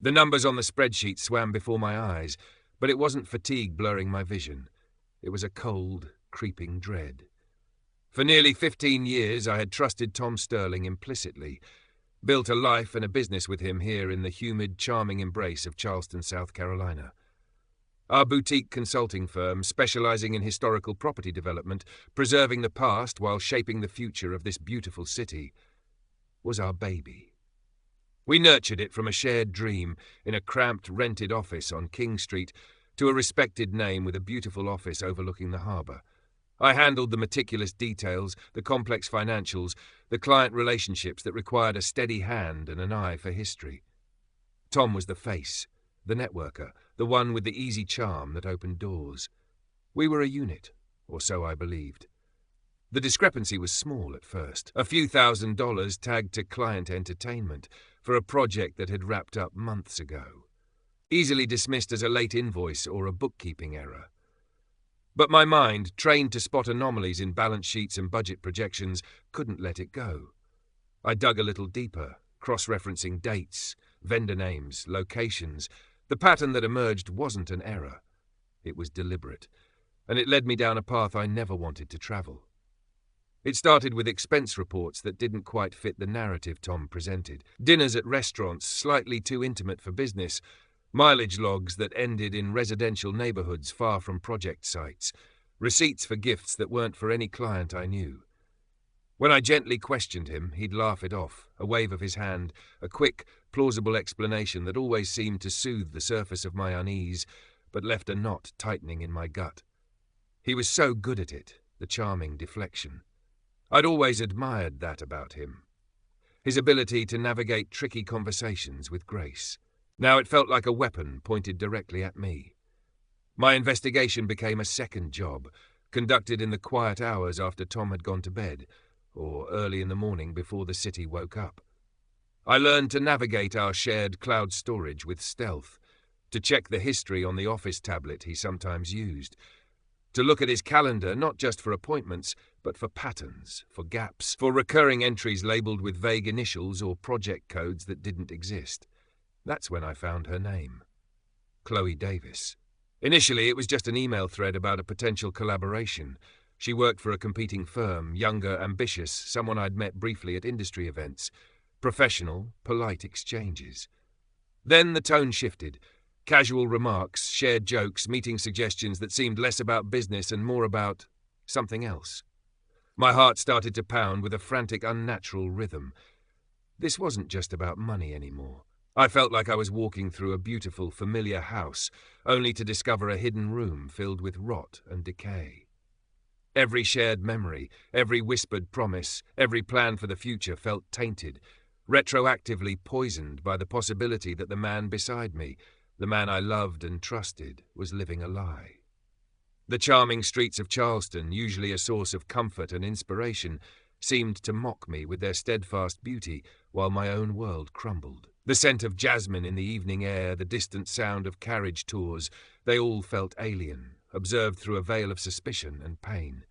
The numbers on the spreadsheet swam before my eyes, but it wasn't fatigue blurring my vision. It was a cold, creeping dread. For nearly 15 years I had trusted Tom Sterling implicitly, built a life and a business with him here in the humid, charming embrace of Charleston, South Carolina. Our boutique consulting firm, specializing in historical property development, preserving the past while shaping the future of this beautiful city, was our baby. We nurtured it from a shared dream in a cramped, rented office on King Street to a respected name with a beautiful office overlooking the harbour. I handled the meticulous details, the complex financials, the client relationships that required a steady hand and an eye for history. Tom was the face, the networker, the one with the easy charm that opened doors. We were a unit, or so I believed. The discrepancy was small at first, a few $1,000s tagged to client entertainment for a project that had wrapped up months ago, easily dismissed as a late invoice or a bookkeeping error. But my mind, trained to spot anomalies in balance sheets and budget projections, couldn't let it go. I dug a little deeper, cross-referencing dates, vendor names, locations. The pattern that emerged wasn't an error. It was deliberate, and it led me down a path I never wanted to travel. It started with expense reports that didn't quite fit the narrative Tom presented, dinners at restaurants slightly too intimate for business, mileage logs that ended in residential neighborhoods far from project sites, receipts for gifts that weren't for any client I knew. When I gently questioned him, he'd laugh it off, a wave of his hand, a quick, plausible explanation that always seemed to soothe the surface of my unease, but left a knot tightening in my gut. He was so good at it, the charming deflection. I'd always admired that about him, his ability to navigate tricky conversations with grace. Now it felt like a weapon pointed directly at me. My investigation became a second job, conducted in the quiet hours after Tom had gone to bed, or early in the morning before the city woke up. I learned to navigate our shared cloud storage with stealth, to check the history on the office tablet he sometimes used, to look at his calendar not just for appointments, but for patterns, for gaps, for recurring entries labelled with vague initials or project codes that didn't exist. That's when I found her name. Chloe Davis. Initially, it was just an email thread about a potential collaboration. She worked for a competing firm, younger, ambitious, someone I'd met briefly at industry events. Professional, polite exchanges. Then the tone shifted. Casual remarks, shared jokes, meeting suggestions that seemed less about business and more about something else. My heart started to pound with a frantic, unnatural rhythm. This wasn't just about money anymore. I felt like I was walking through a beautiful, familiar house, only to discover a hidden room filled with rot and decay. Every shared memory, every whispered promise, every plan for the future felt tainted, retroactively poisoned by the possibility that the man beside me, the man I loved and trusted, was living a lie. The charming streets of Charleston, usually a source of comfort and inspiration, seemed to mock me with their steadfast beauty while my own world crumbled. The scent of jasmine in the evening air, the distant sound of carriage tours, they all felt alien, observed through a veil of suspicion and pain.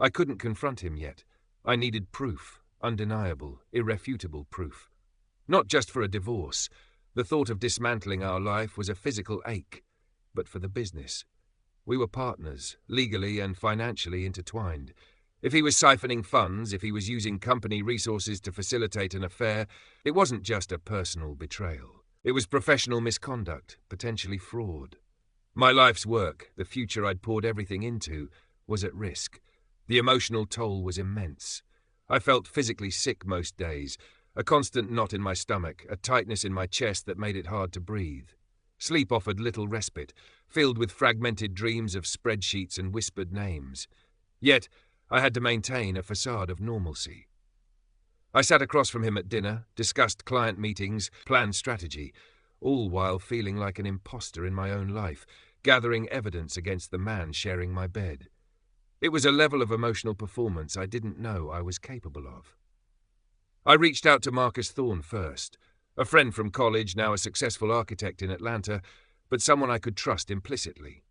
I couldn't confront him yet. I needed proof, undeniable, irrefutable proof. Not just for a divorce. The thought of dismantling our life was a physical ache, but for the business. We were partners, legally and financially intertwined. If he was siphoning funds, if he was using company resources to facilitate an affair, it wasn't just a personal betrayal. It was professional misconduct, potentially fraud. My life's work, the future I'd poured everything into, was at risk. The emotional toll was immense. I felt physically sick most days, a constant knot in my stomach, a tightness in my chest that made it hard to breathe. Sleep offered little respite, filled with fragmented dreams of spreadsheets and whispered names. Yet, I had to maintain a facade of normalcy. I sat across from him at dinner, discussed client meetings, planned strategy, all while feeling like an imposter in my own life, gathering evidence against the man sharing my bed. It was a level of emotional performance I didn't know I was capable of. I reached out to Marcus Thorne first, a friend from college, now a successful architect in Atlanta, but someone I could trust implicitly.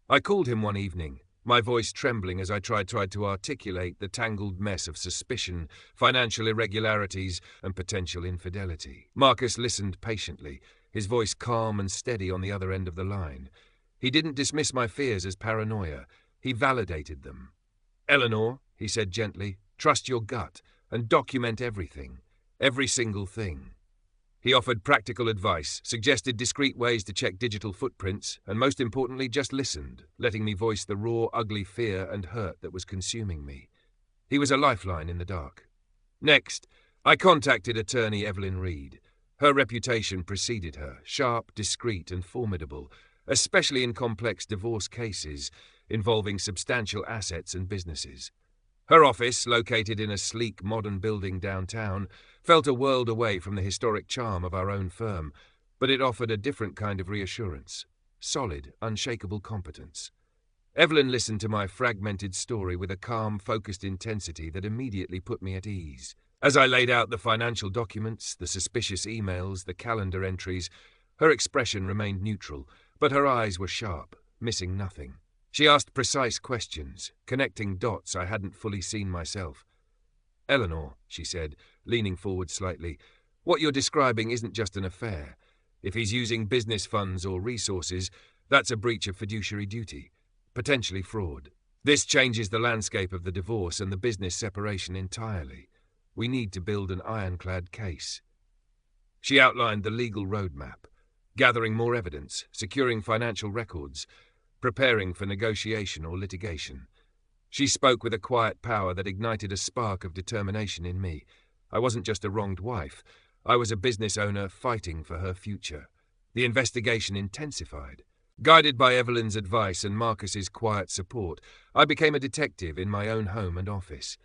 I called him one evening, my voice trembling as I tried to articulate the tangled mess of suspicion, financial irregularities, and potential infidelity. Marcus listened patiently, his voice calm and steady on the other end of the line. He didn't dismiss my fears as paranoia. He validated them. "Eleanor," he said gently, "trust your gut and document everything, every single thing." He offered practical advice, suggested discreet ways to check digital footprints, and most importantly, just listened, letting me voice the raw, ugly fear and hurt that was consuming me. He was a lifeline in the dark. Next, I contacted attorney Evelyn Reed. Her reputation preceded her, sharp, discreet, and formidable, especially in complex divorce cases involving substantial assets and businesses. Her office, located in a sleek, modern building downtown, felt a world away from the historic charm of our own firm, but it offered a different kind of reassurance. Solid, unshakable competence. Evelyn listened to my fragmented story with a calm, focused intensity that immediately put me at ease. As I laid out the financial documents, the suspicious emails, the calendar entries, her expression remained neutral, but her eyes were sharp, missing nothing. She asked precise questions, connecting dots I hadn't fully seen myself. "Eleanor," she said, leaning forward slightly, "what you're describing isn't just an affair. If he's using business funds or resources, that's a breach of fiduciary duty, potentially fraud. This changes the landscape of the divorce and the business separation entirely. We need to build an ironclad case." She outlined the legal roadmap, gathering more evidence, securing financial records, preparing for negotiation or litigation. She spoke with a quiet power that ignited a spark of determination in me. I wasn't just a wronged wife. I was a business owner fighting for her future. The investigation intensified. Guided by Evelyn's advice and Marcus's quiet support, I became a detective in my own home and office.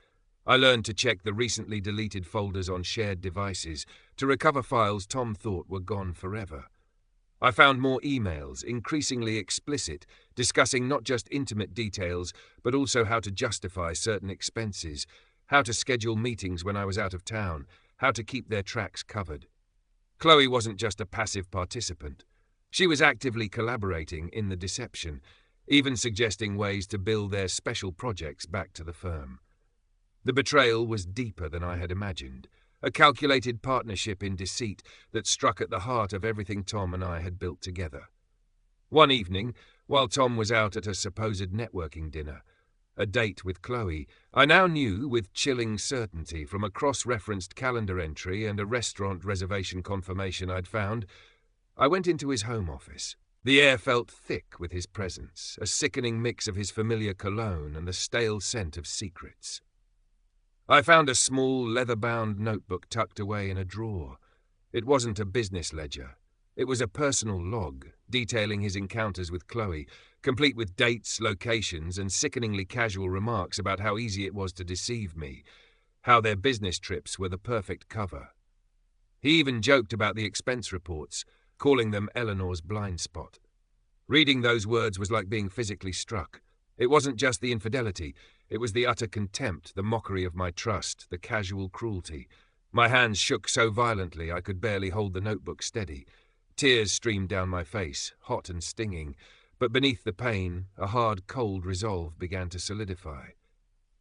I learned to check the recently deleted folders on shared devices to recover files Tom thought were gone forever. I found more emails, increasingly explicit, discussing not just intimate details, but also how to justify certain expenses, how to schedule meetings when I was out of town, how to keep their tracks covered. Chloe wasn't just a passive participant. She was actively collaborating in the deception, even suggesting ways to bill their special projects back to the firm. The betrayal was deeper than I had imagined. A calculated partnership in deceit that struck at the heart of everything Tom and I had built together. One evening, while Tom was out at a supposed networking dinner, a date with Chloe, I now knew with chilling certainty from a cross-referenced calendar entry and a restaurant reservation confirmation I'd found, I went into his home office. The air felt thick with his presence, a sickening mix of his familiar cologne and the stale scent of secrets. I found a small, leather-bound notebook tucked away in a drawer. It wasn't a business ledger. It was a personal log, detailing his encounters with Chloe, complete with dates, locations, and sickeningly casual remarks about how easy it was to deceive me, how their business trips were the perfect cover. He even joked about the expense reports, calling them Eleanor's blind spot. Reading those words was like being physically struck. It wasn't just the infidelity, it was the utter contempt, the mockery of my trust, the casual cruelty. My hands shook so violently I could barely hold the notebook steady. Tears streamed down my face, hot and stinging, but beneath the pain, a hard, cold resolve began to solidify.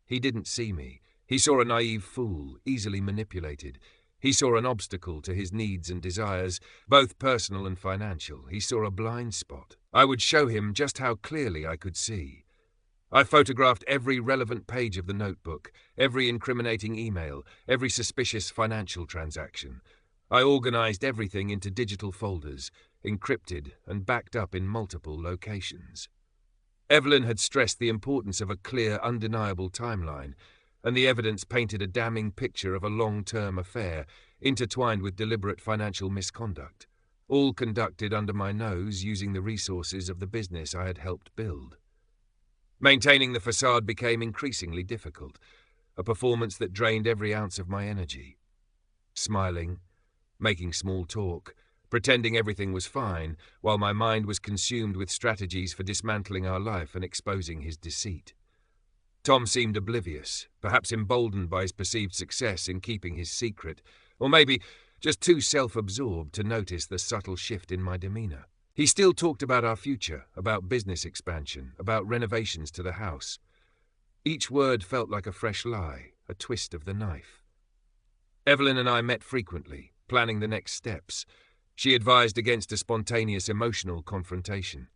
He didn't see me. He saw a naive fool, easily manipulated. He saw an obstacle to his needs and desires, both personal and financial. He saw a blind spot. I would show him just how clearly I could see. I photographed every relevant page of the notebook, every incriminating email, every suspicious financial transaction. I organized everything into digital folders, encrypted and backed up in multiple locations. Evelyn had stressed the importance of a clear, undeniable timeline, and the evidence painted a damning picture of a long-term affair, intertwined with deliberate financial misconduct, all conducted under my nose using the resources of the business I had helped build. Maintaining the facade became increasingly difficult, a performance that drained every ounce of my energy. Smiling, making small talk, pretending everything was fine, while my mind was consumed with strategies for dismantling our life and exposing his deceit. Tom seemed oblivious, perhaps emboldened by his perceived success in keeping his secret, or maybe just too self-absorbed to notice the subtle shift in my demeanor. He still talked about our future, about business expansion, about renovations to the house. Each word felt like a fresh lie, a twist of the knife. Evelyn and I met frequently, planning the next steps. She advised against a spontaneous emotional confrontation.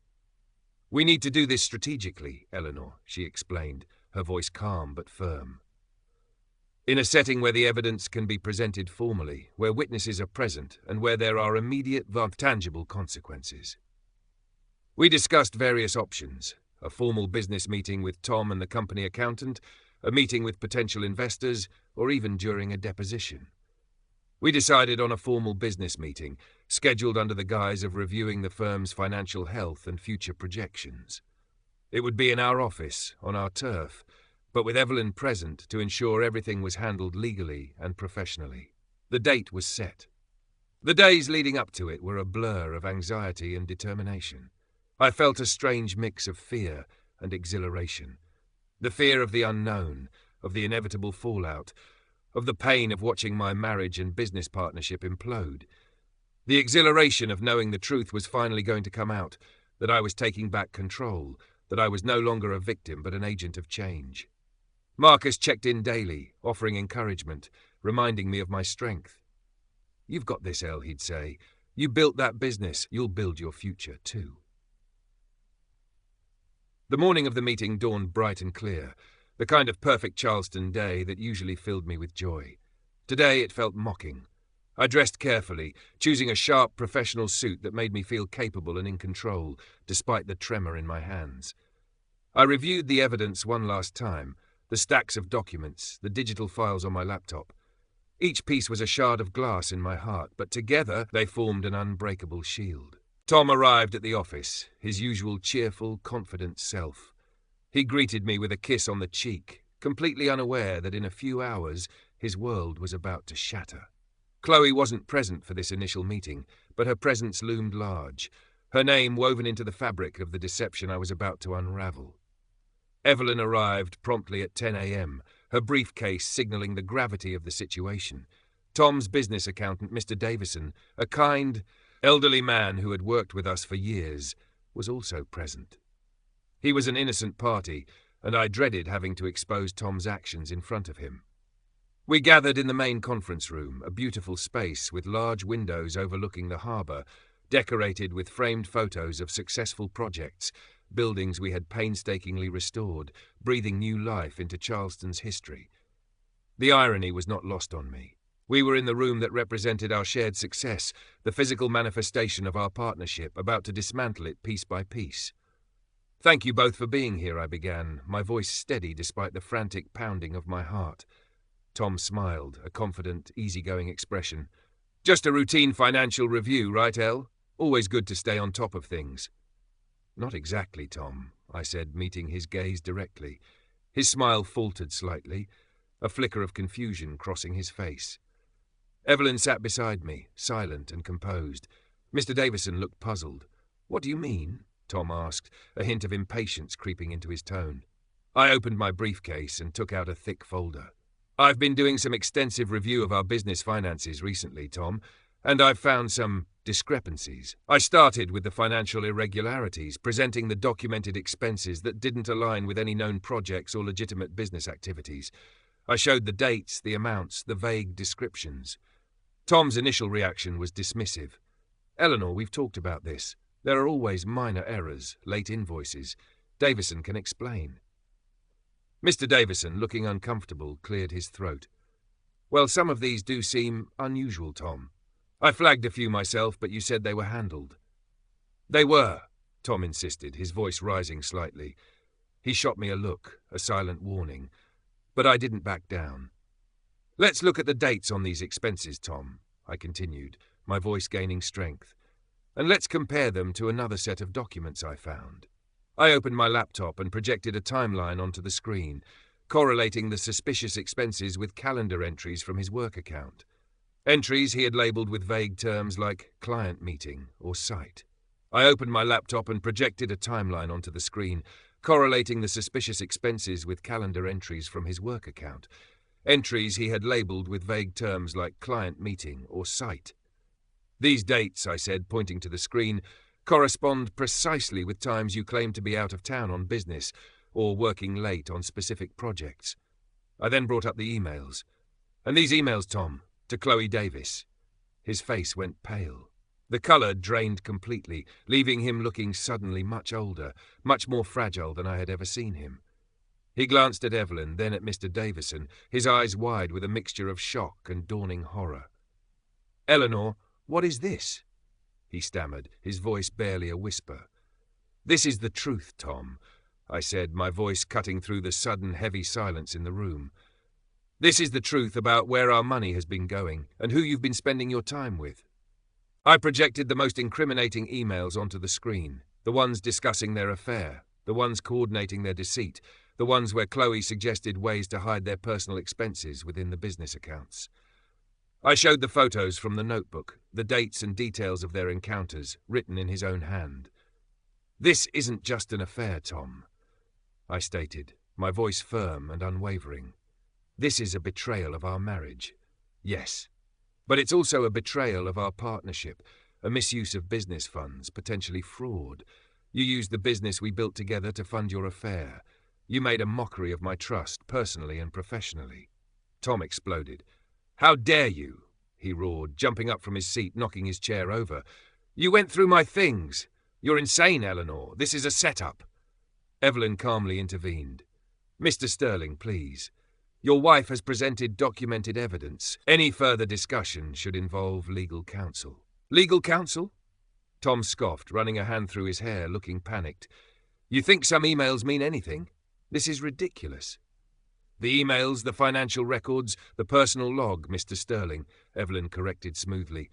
"We need to do this strategically, Eleanor," she explained, her voice calm but firm. "In a setting where the evidence can be presented formally, where witnesses are present, and where there are immediate, tangible consequences." We discussed various options: a formal business meeting with Tom and the company accountant, a meeting with potential investors, or even during a deposition. We decided on a formal business meeting, scheduled under the guise of reviewing the firm's financial health and future projections. It would be in our office, on our turf, but with Evelyn present to ensure everything was handled legally and professionally. The date was set. The days leading up to it were a blur of anxiety and determination. I felt a strange mix of fear and exhilaration. The fear of the unknown, of the inevitable fallout, of the pain of watching my marriage and business partnership implode. The exhilaration of knowing the truth was finally going to come out, that I was taking back control, that I was no longer a victim but an agent of change. Marcus checked in daily, offering encouragement, reminding me of my strength. "You've got this, Elle," he'd say. "You built that business, you'll build your future too." The morning of the meeting dawned bright and clear, the kind of perfect Charleston day that usually filled me with joy. Today it felt mocking. I dressed carefully, choosing a sharp professional suit that made me feel capable and in control, despite the tremor in my hands. I reviewed the evidence one last time, the stacks of documents, the digital files on my laptop. Each piece was a shard of glass in my heart, but together they formed an unbreakable shield. Tom arrived at the office, his usual cheerful, confident self. He greeted me with a kiss on the cheek, completely unaware that in a few hours his world was about to shatter. Chloe wasn't present for this initial meeting, but her presence loomed large, her name woven into the fabric of the deception I was about to unravel. Evelyn arrived promptly at 10 a.m., her briefcase signalling the gravity of the situation. Tom's business accountant, Mr. Davison, a kind, elderly man who had worked with us for years, was also present. He was an innocent party, and I dreaded having to expose Tom's actions in front of him. We gathered in the main conference room, a beautiful space with large windows overlooking the harbour, decorated with framed photos of successful projects, buildings we had painstakingly restored, breathing new life into Charleston's history. The irony was not lost on me. We were in the room that represented our shared success, the physical manifestation of our partnership, about to dismantle it piece by piece. "Thank you both for being here," I began, my voice steady despite the frantic pounding of my heart. Tom smiled, a confident, easygoing expression. "Just a routine financial review, right, Elle? Always good to stay on top of things." "Not exactly, Tom," I said, meeting his gaze directly. His smile faltered slightly, a flicker of confusion crossing his face. Evelyn sat beside me, silent and composed. Mr. Davison looked puzzled. "What do you mean?" Tom asked, a hint of impatience creeping into his tone. I opened my briefcase and took out a thick folder. "I've been doing some extensive review of our business finances recently, Tom, and I've found some discrepancies. I started with the financial irregularities, presenting the documented expenses that didn't align with any known projects or legitimate business activities. I showed the dates, the amounts, the vague descriptions. Tom's initial reaction was dismissive. "Eleanor, we've talked about this. There are always minor errors, late invoices. Davison can explain." Mr. Davison, looking uncomfortable, cleared his throat. "Well, some of these do seem unusual, Tom. I flagged a few myself, but you said they were handled." "They were," Tom insisted, his voice rising slightly. He shot me a look, a silent warning, but I didn't back down. "Let's look at the dates on these expenses, Tom," I continued, my voice gaining strength. "And let's compare them to another set of documents I found." I opened my laptop and projected a timeline onto the screen, correlating the suspicious expenses with calendar entries from his work account. Entries he had labelled with vague terms like client meeting or site. I opened my laptop and projected a timeline onto the screen, correlating the suspicious expenses with calendar entries from his work account. Entries he had labelled with vague terms like client meeting or site. "These dates," I said, pointing to the screen, correspond precisely with times you claim to be out of town on business or working late on specific projects. I then brought up the emails. And these emails, Tom, to Chloe Davis. His face went pale. The colour drained completely, leaving him looking suddenly much older, much more fragile than I had ever seen him. He glanced at Evelyn, then at Mr. Davison, his eyes wide with a mixture of shock and dawning horror. "Eleanor, what is this?" he stammered, his voice barely a whisper. "This is the truth, Tom," I said, my voice cutting through the sudden heavy silence in the room. "This is the truth about where our money has been going and who you've been spending your time with." I projected the most incriminating emails onto the screen, the ones discussing their affair, the ones coordinating their deceit, the ones where Chloe suggested ways to hide their personal expenses within the business accounts. I showed the photos from the notebook, the dates and details of their encounters, written in his own hand. "This isn't just an affair, Tom," I stated, my voice firm and unwavering. "This is a betrayal of our marriage. Yes. But it's also a betrayal of our partnership, a misuse of business funds, potentially fraud. You used the business we built together to fund your affair. You made a mockery of my trust, personally and professionally." Tom exploded. "How dare you?" he roared, jumping up from his seat, knocking his chair over. "You went through my things. You're insane, Eleanor. This is a setup." Evelyn calmly intervened. "Mr. Sterling, please. Your wife has presented documented evidence. Any further discussion should involve legal counsel." "Legal counsel?" Tom scoffed, running a hand through his hair, looking panicked. "You think some emails mean anything? This is ridiculous." "The emails, the financial records, the personal log, Mr. Sterling," Evelyn corrected smoothly,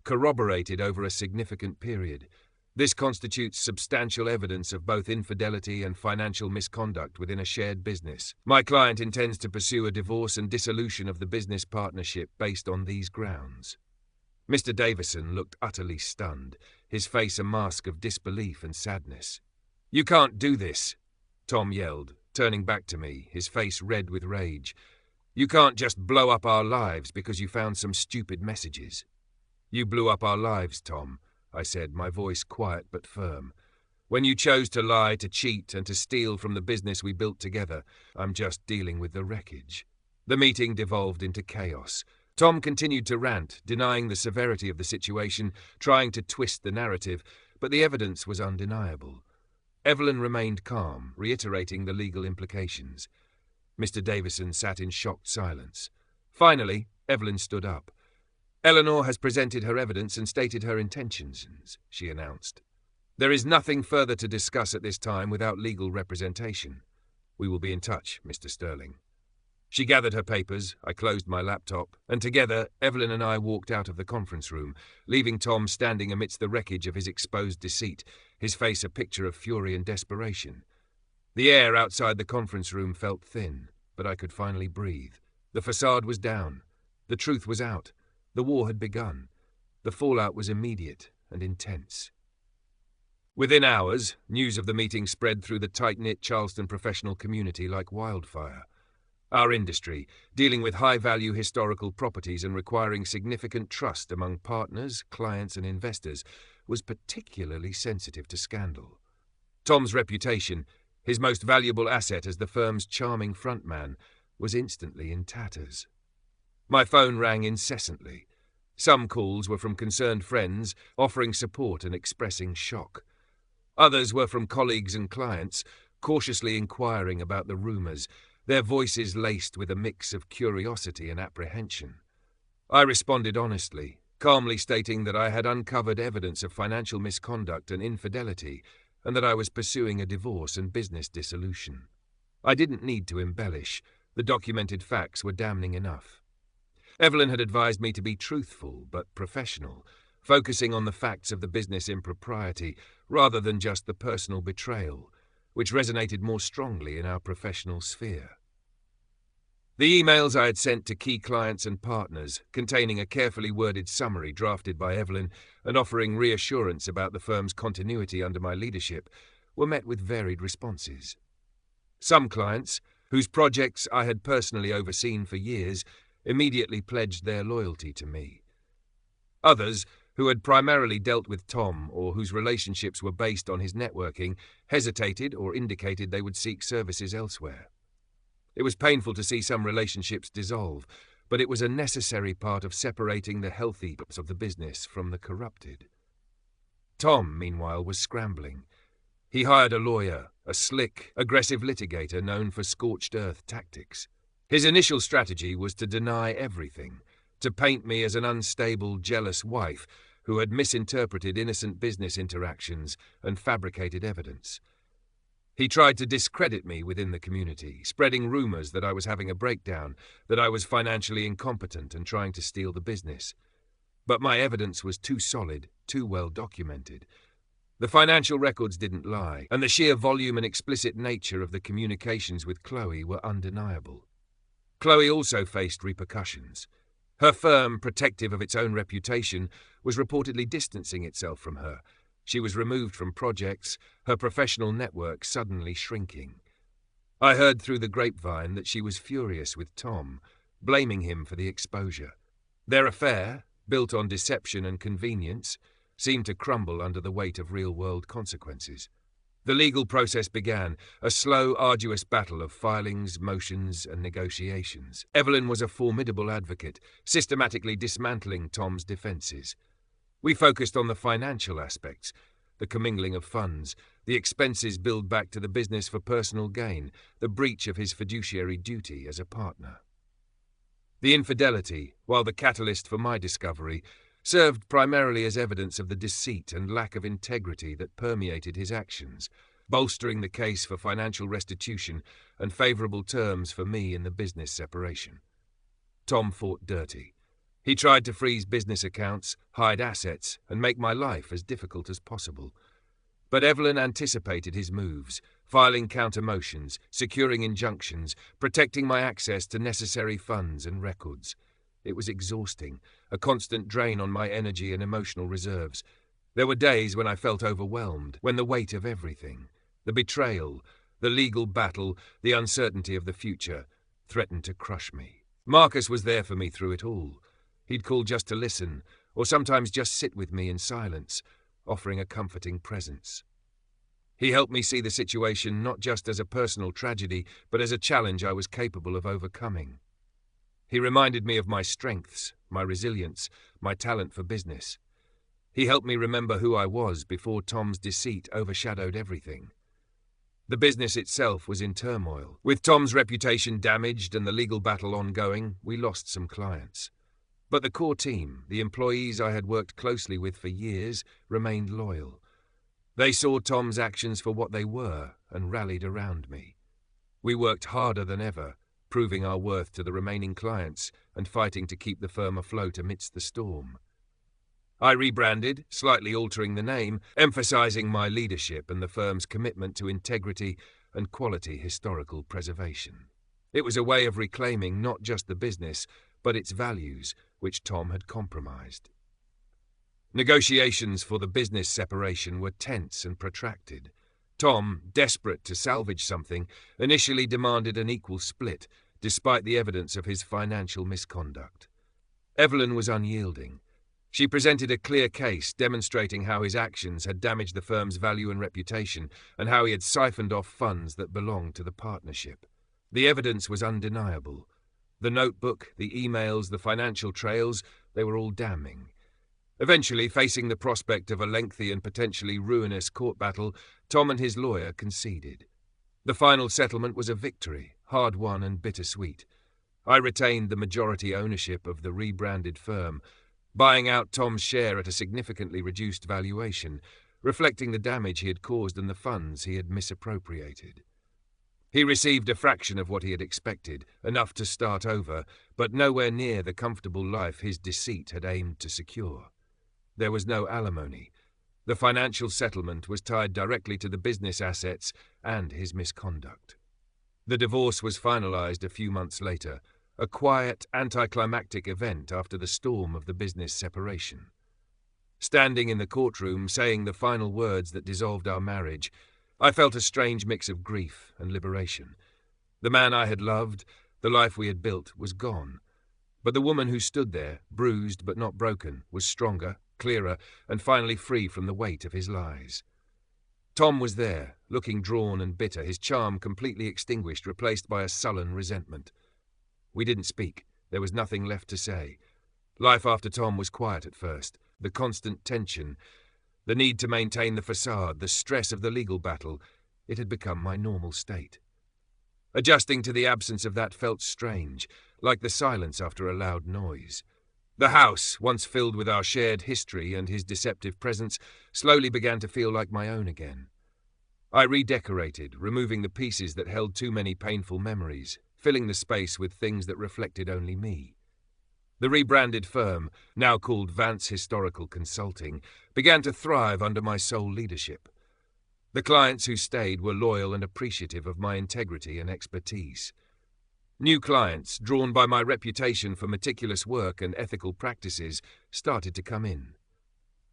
"corroborated over a significant period. This constitutes substantial evidence of both infidelity and financial misconduct within a shared business. My client intends to pursue a divorce and dissolution of the business partnership based on these grounds." Mr. Davison looked utterly stunned, his face a mask of disbelief and sadness. "You can't do this," Tom yelled, turning back to me, his face red with rage. "You can't just blow up our lives because you found some stupid messages." "You blew up our lives, Tom," I said, my voice quiet but firm. "When you chose to lie, to cheat, and to steal from the business we built together, I'm just dealing with the wreckage." The meeting devolved into chaos. Tom continued to rant, denying the severity of the situation, trying to twist the narrative, but the evidence was undeniable. Evelyn remained calm, reiterating the legal implications. Mr. Davison sat in shocked silence. Finally, Evelyn stood up. "Eleanor has presented her evidence and stated her intentions," she announced. "There is nothing further to discuss at this time without legal representation. We will be in touch, Mr. Sterling." She gathered her papers, I closed my laptop, and together Evelyn and I walked out of the conference room, leaving Tom standing amidst the wreckage of his exposed deceit, his face a picture of fury and desperation. The air outside the conference room felt thin, but I could finally breathe. The facade was down. The truth was out. The war had begun. The fallout was immediate and intense. Within hours, news of the meeting spread through the tight-knit Charleston professional community like wildfire. Our industry, dealing with high-value historical properties and requiring significant trust among partners, clients and investors, was particularly sensitive to scandal. Tom's reputation, his most valuable asset as the firm's charming frontman, was instantly in tatters. My phone rang incessantly. Some calls were from concerned friends, offering support and expressing shock. Others were from colleagues and clients, cautiously inquiring about the rumours, their voices laced with a mix of curiosity and apprehension. I responded honestly, calmly stating that I had uncovered evidence of financial misconduct and infidelity, and that I was pursuing a divorce and business dissolution. I didn't need to embellish. The documented facts were damning enough. Evelyn had advised me to be truthful but professional, focusing on the facts of the business impropriety rather than just the personal betrayal, which resonated more strongly in our professional sphere. The emails I had sent to key clients and partners, containing a carefully worded summary drafted by Evelyn and offering reassurance about the firm's continuity under my leadership, were met with varied responses. Some clients, whose projects I had personally overseen for years, immediately pledged their loyalty to me. Others, who had primarily dealt with Tom or whose relationships were based on his networking, hesitated or indicated they would seek services elsewhere. It was painful to see some relationships dissolve, but it was a necessary part of separating the healthy parts of the business from the corrupted. Tom, meanwhile, was scrambling. He hired a lawyer, a slick, aggressive litigator known for scorched earth tactics. His initial strategy was to deny everything, to paint me as an unstable, jealous wife who had misinterpreted innocent business interactions and fabricated evidence. He tried to discredit me within the community, spreading rumors that I was having a breakdown, that I was financially incompetent and trying to steal the business. But my evidence was too solid, too well documented. The financial records didn't lie, and the sheer volume and explicit nature of the communications with Chloe were undeniable. Chloe also faced repercussions. Her firm, protective of its own reputation, was reportedly distancing itself from her. She was removed from projects, her professional network suddenly shrinking. I heard through the grapevine that she was furious with Tom, blaming him for the exposure. Their affair, built on deception and convenience, seemed to crumble under the weight of real-world consequences. The legal process began, a slow, arduous battle of filings, motions, and negotiations. Evelyn was a formidable advocate, systematically dismantling Tom's defences. We focused on the financial aspects, the commingling of funds, the expenses billed back to the business for personal gain, the breach of his fiduciary duty as a partner. The infidelity, while the catalyst for my discovery, served primarily as evidence of the deceit and lack of integrity that permeated his actions, bolstering the case for financial restitution and favourable terms for me in the business separation. Tom fought dirty. He tried to freeze business accounts, hide assets, and make my life as difficult as possible. But Evelyn anticipated his moves, filing counter-motions, securing injunctions, protecting my access to necessary funds and records. It was exhausting, a constant drain on my energy and emotional reserves. There were days when I felt overwhelmed, when the weight of everything, the betrayal, the legal battle, the uncertainty of the future, threatened to crush me. Marcus was there for me through it all. He'd call just to listen, or sometimes just sit with me in silence, offering a comforting presence. He helped me see the situation not just as a personal tragedy, but as a challenge I was capable of overcoming. He reminded me of my strengths, my resilience, my talent for business. He helped me remember who I was before Tom's deceit overshadowed everything. The business itself was in turmoil. With Tom's reputation damaged and the legal battle ongoing, we lost some clients. But the core team, the employees I had worked closely with for years, remained loyal. They saw Tom's actions for what they were and rallied around me. We worked harder than ever, proving our worth to the remaining clients and fighting to keep the firm afloat amidst the storm. I rebranded, slightly altering the name, emphasizing my leadership and the firm's commitment to integrity and quality historical preservation. It was a way of reclaiming not just the business, but its values, which Tom had compromised. Negotiations for the business separation were tense and protracted. Tom, desperate to salvage something, initially demanded an equal split, despite the evidence of his financial misconduct. Evelyn was unyielding. She presented a clear case demonstrating how his actions had damaged the firm's value and reputation, and how he had siphoned off funds that belonged to the partnership. The evidence was undeniable. The notebook, the emails, the financial trails, they were all damning. Eventually, facing the prospect of a lengthy and potentially ruinous court battle, Tom and his lawyer conceded. The final settlement was a victory, hard-won and bittersweet. I retained the majority ownership of the rebranded firm, buying out Tom's share at a significantly reduced valuation, reflecting the damage he had caused and the funds he had misappropriated. He received a fraction of what he had expected, enough to start over, but nowhere near the comfortable life his deceit had aimed to secure. There was no alimony. The financial settlement was tied directly to the business assets and his misconduct. The divorce was finalized a few months later, a quiet, anticlimactic event after the storm of the business separation. Standing in the courtroom, saying the final words that dissolved our marriage, I felt a strange mix of grief and liberation. The man I had loved, the life we had built, was gone. But the woman who stood there, bruised but not broken, was stronger, clearer, and finally free from the weight of his lies. Tom was there, looking drawn and bitter, his charm completely extinguished, replaced by a sullen resentment. We didn't speak. There was nothing left to say. Life after Tom was quiet at first. The constant tension, the need to maintain the facade, the stress of the legal battle, it had become my normal state. Adjusting to the absence of that felt strange, like the silence after a loud noise. The house, once filled with our shared history and his deceptive presence, slowly began to feel like my own again. I redecorated, removing the pieces that held too many painful memories, filling the space with things that reflected only me. The rebranded firm, now called Vance Historical Consulting, began to thrive under my sole leadership. The clients who stayed were loyal and appreciative of my integrity and expertise. New clients, drawn by my reputation for meticulous work and ethical practices, started to come in.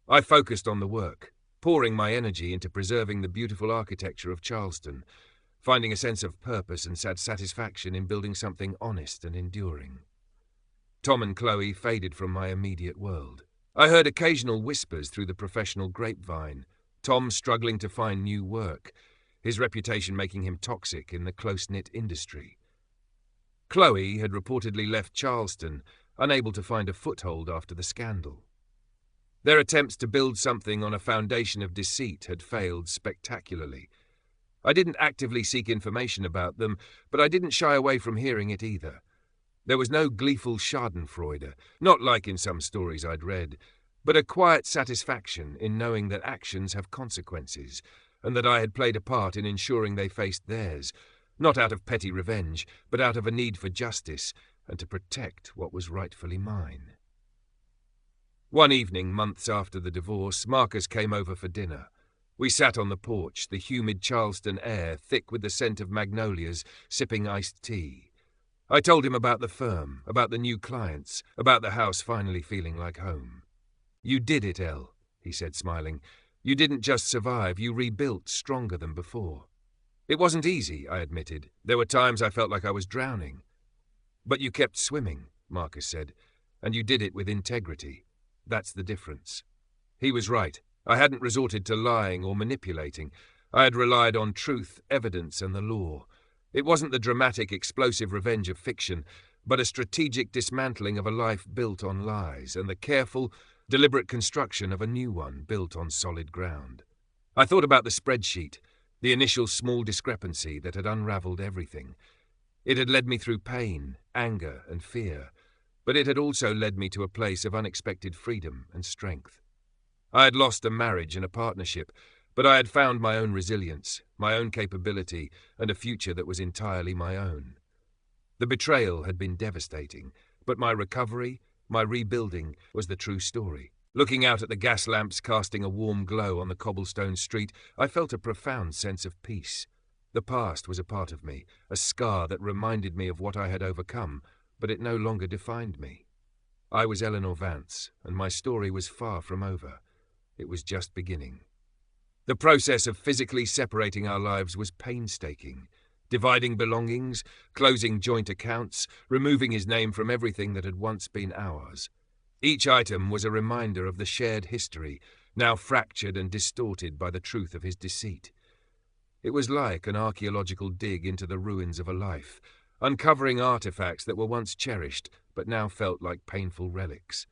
I focused on the work, pouring my energy into preserving the beautiful architecture of Charleston, finding a sense of purpose and satisfaction in building something honest and enduring. Tom and Chloe faded from my immediate world. I heard occasional whispers through the professional grapevine, Tom struggling to find new work, his reputation making him toxic in the close-knit industry. Chloe had reportedly left Charleston, unable to find a foothold after the scandal. Their attempts to build something on a foundation of deceit had failed spectacularly. I didn't actively seek information about them, but I didn't shy away from hearing it either. There was no gleeful schadenfreude, not like in some stories I'd read, but a quiet satisfaction in knowing that actions have consequences, and that I had played a part in ensuring they faced theirs, not out of petty revenge, but out of a need for justice and to protect what was rightfully mine. One evening, months after the divorce, Marcus came over for dinner. We sat on the porch, the humid Charleston air thick with the scent of magnolias, sipping iced tea. I told him about the firm, about the new clients, about the house finally feeling like home. "You did it, Elle," he said, smiling. "You didn't just survive, you rebuilt stronger than before." "It wasn't easy," I admitted. "There were times I felt like I was drowning." "But you kept swimming," Marcus said, "and you did it with integrity. That's the difference." He was right. I hadn't resorted to lying or manipulating. I had relied on truth, evidence, and the law. It wasn't the dramatic, explosive revenge of fiction, but a strategic dismantling of a life built on lies, and the careful, deliberate construction of a new one built on solid ground. I thought about the spreadsheet, the initial small discrepancy that had unraveled everything. It had led me through pain, anger, and fear, but it had also led me to a place of unexpected freedom and strength. I had lost a marriage and a partnership, but I had found my own resilience, my own capability, and a future that was entirely my own. The betrayal had been devastating, but my recovery, my rebuilding, was the true story. Looking out at the gas lamps casting a warm glow on the cobblestone street, I felt a profound sense of peace. The past was a part of me, a scar that reminded me of what I had overcome, but it no longer defined me. I was Eleanor Vance, and my story was far from over. It was just beginning. The process of physically separating our lives was painstaking, dividing belongings, closing joint accounts, removing his name from everything that had once been ours. Each item was a reminder of the shared history, now fractured and distorted by the truth of his deceit. It was like an archaeological dig into the ruins of a life, uncovering artifacts that were once cherished but now felt like painful relics.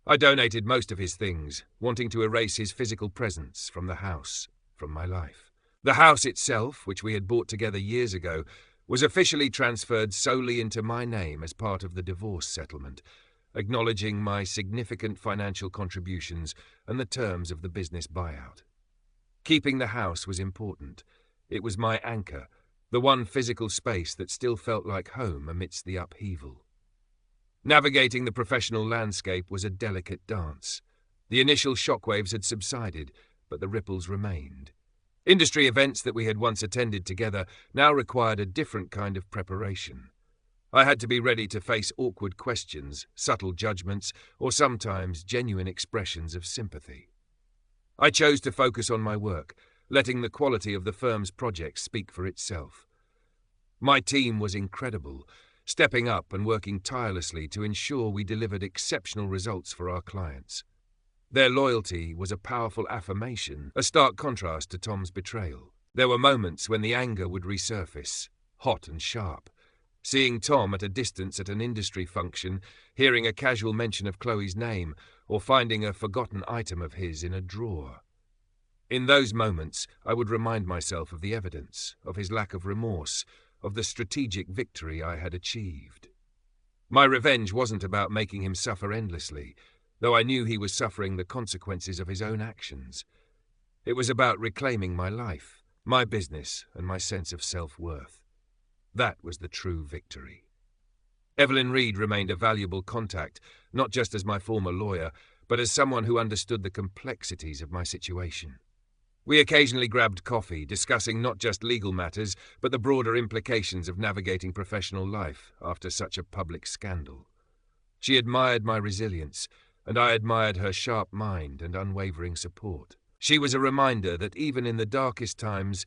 I donated most of his things, wanting to erase his physical presence from the house, from my life. The house itself, which we had bought together years ago, was officially transferred solely into my name as part of the divorce settlement, acknowledging my significant financial contributions and the terms of the business buyout. Keeping the house was important. It was my anchor, the one physical space that still felt like home amidst the upheaval. Navigating the professional landscape was a delicate dance. The initial shockwaves had subsided, but the ripples remained. Industry events that we had once attended together now required a different kind of preparation. I had to be ready to face awkward questions, subtle judgments, or sometimes genuine expressions of sympathy. I chose to focus on my work, letting the quality of the firm's projects speak for itself. My team was incredible, stepping up and working tirelessly to ensure we delivered exceptional results for our clients. Their loyalty was a powerful affirmation, a stark contrast to Tom's betrayal. There were moments when the anger would resurface, hot and sharp. Seeing Tom at a distance at an industry function, hearing a casual mention of Chloe's name, or finding a forgotten item of his in a drawer. In those moments, I would remind myself of the evidence, of his lack of remorse, of the strategic victory I had achieved. My revenge wasn't about making him suffer endlessly, though I knew he was suffering the consequences of his own actions. It was about reclaiming my life, my business, and my sense of self-worth. That was the true victory. Evelyn Reed remained a valuable contact, not just as my former lawyer, but as someone who understood the complexities of my situation. We occasionally grabbed coffee, discussing not just legal matters, but the broader implications of navigating professional life after such a public scandal. She admired my resilience, and I admired her sharp mind and unwavering support. She was a reminder that even in the darkest times,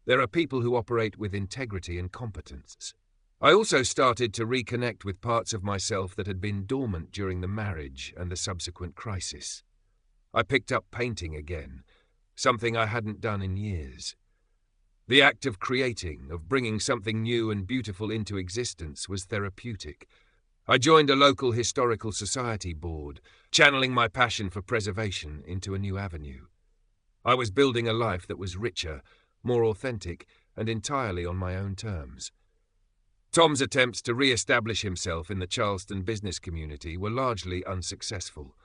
there are people who operate with integrity and competence. I also started to reconnect with parts of myself that had been dormant during the marriage and the subsequent crisis. I picked up painting again, something I hadn't done in years. The act of creating, of bringing something new and beautiful into existence, was therapeutic. I joined a local historical society board, channeling my passion for preservation into a new avenue. I was building a life that was richer, more authentic, and entirely on my own terms. Tom's attempts to re-establish himself in the Charleston business community were largely unsuccessful.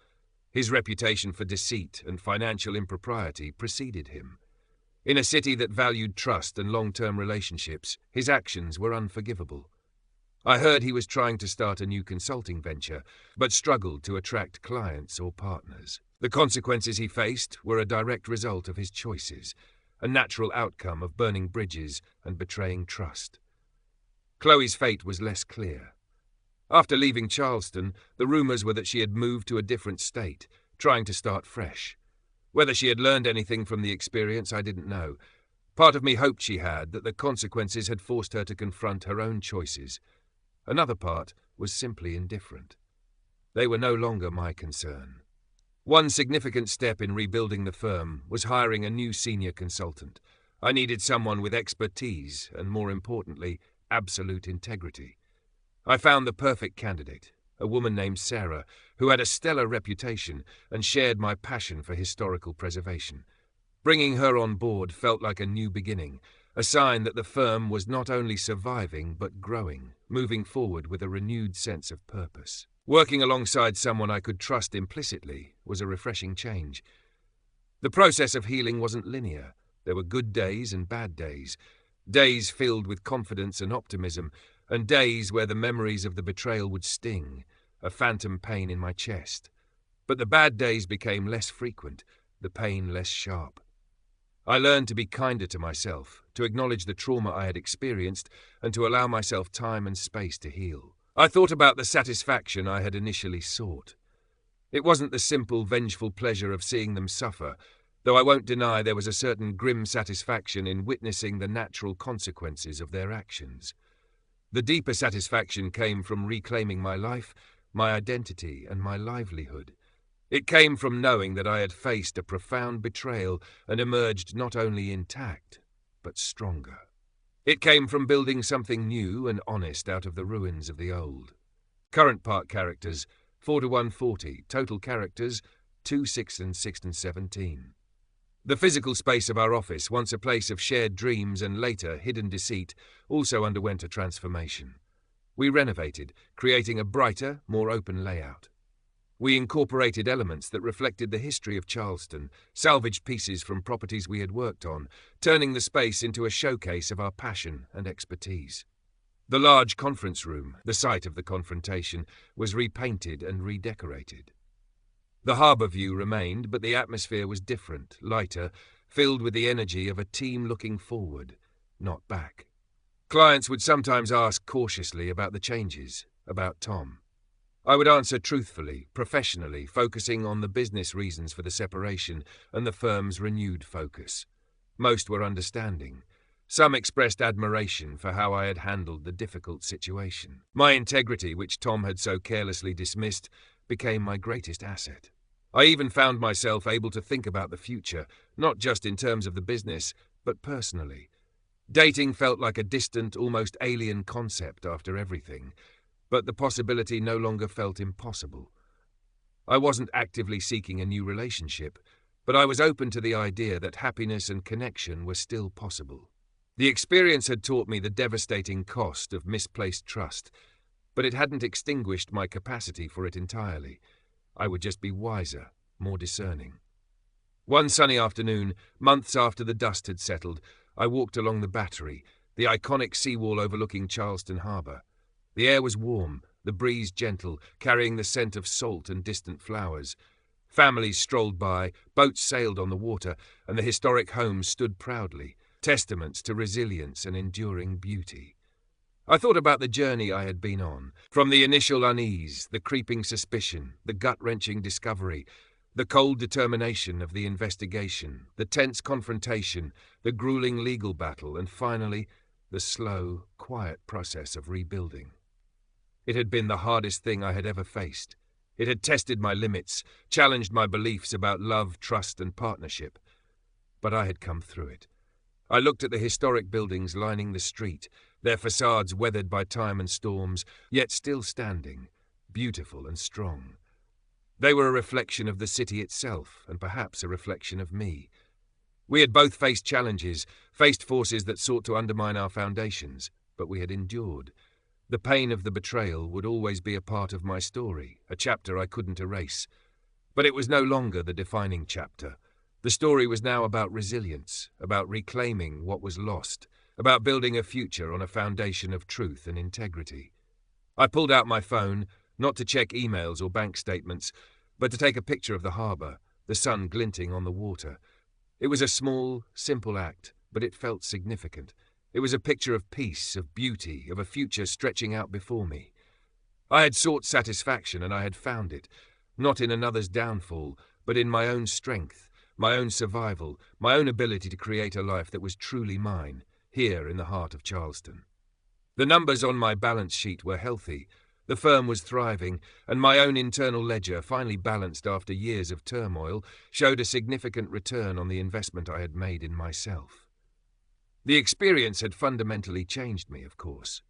His reputation for deceit and financial impropriety preceded him. In a city that valued trust and long-term relationships, his actions were unforgivable. I heard he was trying to start a new consulting venture, but struggled to attract clients or partners. The consequences he faced were a direct result of his choices, a natural outcome of burning bridges and betraying trust. Chloe's fate was less clear. After leaving Charleston, the rumors were that she had moved to a different state, trying to start fresh. Whether she had learned anything from the experience, I didn't know. Part of me hoped she had, that the consequences had forced her to confront her own choices. Another part was simply indifferent. They were no longer my concern. One significant step in rebuilding the firm was hiring a new senior consultant. I needed someone with expertise and, more importantly, absolute integrity. I found the perfect candidate, a woman named Sarah, who had a stellar reputation and shared my passion for historical preservation. Bringing her on board felt like a new beginning, a sign that the firm was not only surviving but growing, moving forward with a renewed sense of purpose. Working alongside someone I could trust implicitly was a refreshing change. The process of healing wasn't linear. There were good days and bad days, days filled with confidence and optimism, and days where the memories of the betrayal would sting, a phantom pain in my chest. But the bad days became less frequent, the pain less sharp. I learned to be kinder to myself, to acknowledge the trauma I had experienced, and to allow myself time and space to heal. I thought about the satisfaction I had initially sought. It wasn't the simple, vengeful pleasure of seeing them suffer, though I won't deny there was a certain grim satisfaction in witnessing the natural consequences of their actions. The deeper satisfaction came from reclaiming my life, my identity, and my livelihood. It came from knowing that I had faced a profound betrayal and emerged not only intact, but stronger. It came from building something new and honest out of the ruins of the old. Current part characters, 4 to 140. Total characters, 2, 6, and 6 and 17. The physical space of our office, once a place of shared dreams and later hidden deceit, also underwent a transformation. We renovated, creating a brighter, more open layout. We incorporated elements that reflected the history of Charleston, salvaged pieces from properties we had worked on, turning the space into a showcase of our passion and expertise. The large conference room, the site of the confrontation, was repainted and redecorated. The harbour view remained, but the atmosphere was different, lighter, filled with the energy of a team looking forward, not back. Clients would sometimes ask cautiously about the changes, about Tom. I would answer truthfully, professionally, focusing on the business reasons for the separation and the firm's renewed focus. Most were understanding. Some expressed admiration for how I had handled the difficult situation. My integrity, which Tom had so carelessly dismissed, became my greatest asset. I even found myself able to think about the future, not just in terms of the business, but personally. Dating felt like a distant, almost alien concept after everything, but the possibility no longer felt impossible. I wasn't actively seeking a new relationship, but I was open to the idea that happiness and connection were still possible. The experience had taught me the devastating cost of misplaced trust, but it hadn't extinguished my capacity for it entirely. I would just be wiser, more discerning. One sunny afternoon, months after the dust had settled, I walked along the Battery, the iconic seawall overlooking Charleston Harbor. The air was warm, the breeze gentle, carrying the scent of salt and distant flowers. Families strolled by, boats sailed on the water, and the historic homes stood proudly, testaments to resilience and enduring beauty. I thought about the journey I had been on, from the initial unease, the creeping suspicion, the gut-wrenching discovery, the cold determination of the investigation, the tense confrontation, the grueling legal battle, and finally, the slow, quiet process of rebuilding. It had been the hardest thing I had ever faced. It had tested my limits, challenged my beliefs about love, trust, and partnership. But I had come through it. I looked at the historic buildings lining the street, their facades weathered by time and storms, yet still standing, beautiful and strong. They were a reflection of the city itself, and perhaps a reflection of me. We had both faced challenges, faced forces that sought to undermine our foundations, but we had endured. The pain of the betrayal would always be a part of my story, a chapter I couldn't erase. But it was no longer the defining chapter. The story was now about resilience, about reclaiming what was lost, about building a future on a foundation of truth and integrity. I pulled out my phone, not to check emails or bank statements, but to take a picture of the harbor, the sun glinting on the water. It was a small, simple act, but it felt significant. It was a picture of peace, of beauty, of a future stretching out before me. I had sought satisfaction, and I had found it, not in another's downfall, but in my own strength, my own survival, my own ability to create a life that was truly mine, here in the heart of Charleston. The numbers on my balance sheet were healthy, the firm was thriving, and my own internal ledger, finally balanced after years of turmoil, showed a significant return on the investment I had made in myself. The experience had fundamentally changed me, of course.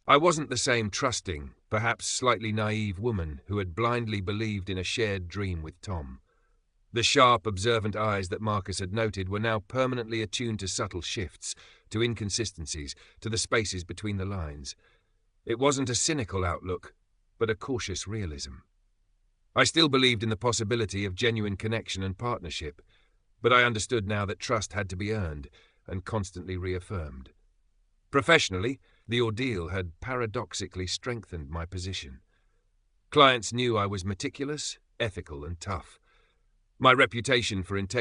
I wasn't the same trusting, perhaps slightly naive woman who had blindly believed in a shared dream with Tom. The sharp, observant eyes that Marcus had noted were now permanently attuned to subtle shifts, to inconsistencies, to the spaces between the lines. It wasn't a cynical outlook, but a cautious realism. I still believed in the possibility of genuine connection and partnership, but I understood now that trust had to be earned and constantly reaffirmed. Professionally, the ordeal had paradoxically strengthened my position. Clients knew I was meticulous, ethical, and tough. My reputation for integrity